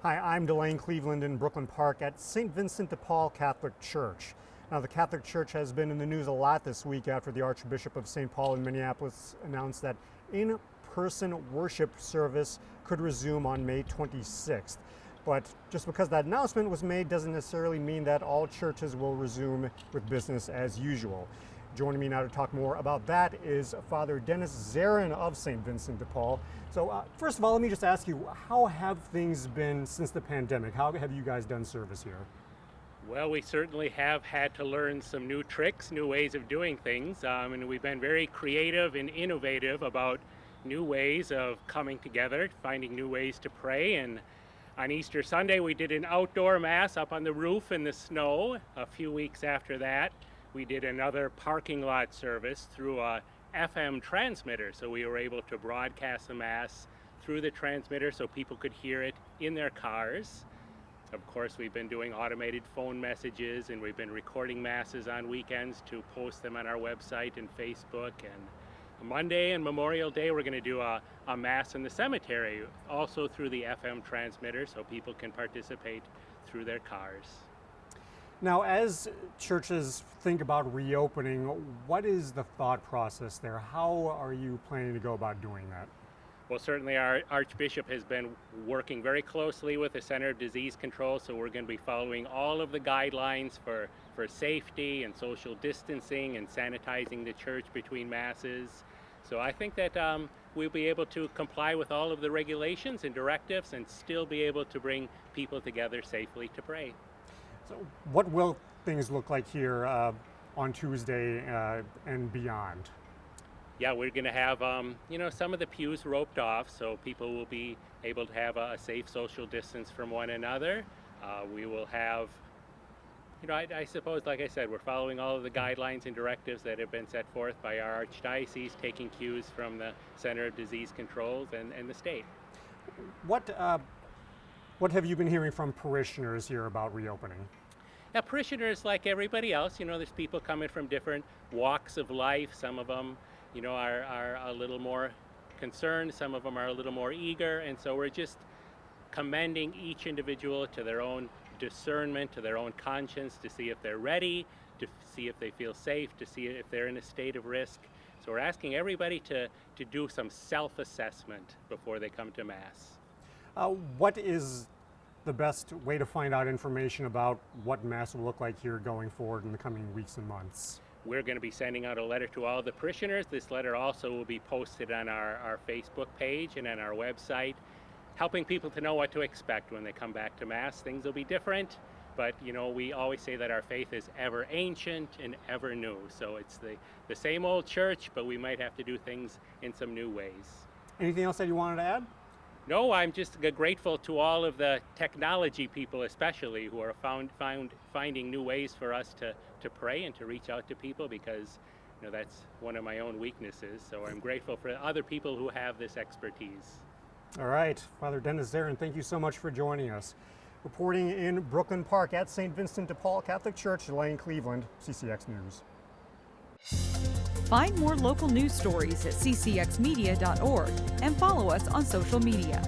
Hi, I'm Delane Cleveland in Brooklyn Park at St. Vincent de Paul Catholic Church. Now, the Catholic Church has been in the news a lot this week after the Archbishop of St. Paul in Minneapolis announced that in-person worship service could resume on May 26th. But just because that announcement was made doesn't necessarily mean that all churches will resume with business as usual. Joining me now to talk more about that is Father Dennis Zarin of St. Vincent de Paul. So first of all, let me just ask you, how have things been since the pandemic? How have you guys done service here? Well, we certainly have had to learn some new tricks, new ways of doing things, and we've been very creative and innovative about new ways of coming together, finding new ways to pray. And on Easter Sunday, we did an outdoor mass up on the roof in the snow. A few weeks after that, we did another parking lot service through a FM transmitter. So we were able to broadcast the mass through the transmitter so people could hear it in their cars. Of course, we've been doing automated phone messages, and we've been recording masses on weekends to post them on our website and Facebook. And Monday and Memorial Day, we're going to do a mass in the cemetery, also through the FM transmitter, so people can participate through their cars. Now, as churches think about reopening, what is the thought process there? How are you planning to go about doing that? Well, certainly our Archbishop has been working very closely with the Center of Disease Control, so we're going to be following all of the guidelines for safety and social distancing and sanitizing the church between masses. So I think that we'll be able to comply with all of the regulations and directives and still be able to bring people together safely to pray. So what will things look like here on Tuesday and beyond? Yeah, we're going to have, some of the pews roped off, so people will be able to have a safe social distance from one another. We will have, I suppose, like I said, we're following all of the guidelines and directives that have been set forth by our Archdiocese, taking cues from the Center of Disease Control and the state. What have you been hearing from parishioners here about reopening? Yeah, parishioners, like everybody else, there's people coming from different walks of life. Some of them, are a little more concerned. Some of them are a little more eager. And so we're just commending each individual to their own discernment, to their own conscience, to see if they're ready, to see if they feel safe, to see if they're in a state of risk. So we're asking everybody to do some self-assessment before they come to Mass. What is the best way to find out information about what Mass will look like here going forward in the coming weeks and months? We're going to be sending out a letter to all the parishioners. This letter also will be posted on our Facebook page and on our website, helping people to know what to expect when they come back to Mass. Things will be different, but we always say that our faith is ever ancient and ever new. So it's the same old church, but we might have to do things in some new ways. Anything else that you wanted to add? No, I'm just grateful to all of the technology people, especially, who are finding new ways for us to pray and to reach out to people, because that's one of my own weaknesses. So I'm grateful for other people who have this expertise. All right, Father Dennis Zarin, thank you so much for joining us. Reporting in Brooklyn Park at St. Vincent de Paul Catholic Church, Delane Cleveland, CCX News. Find more local news stories at ccxmedia.org and follow us on social media.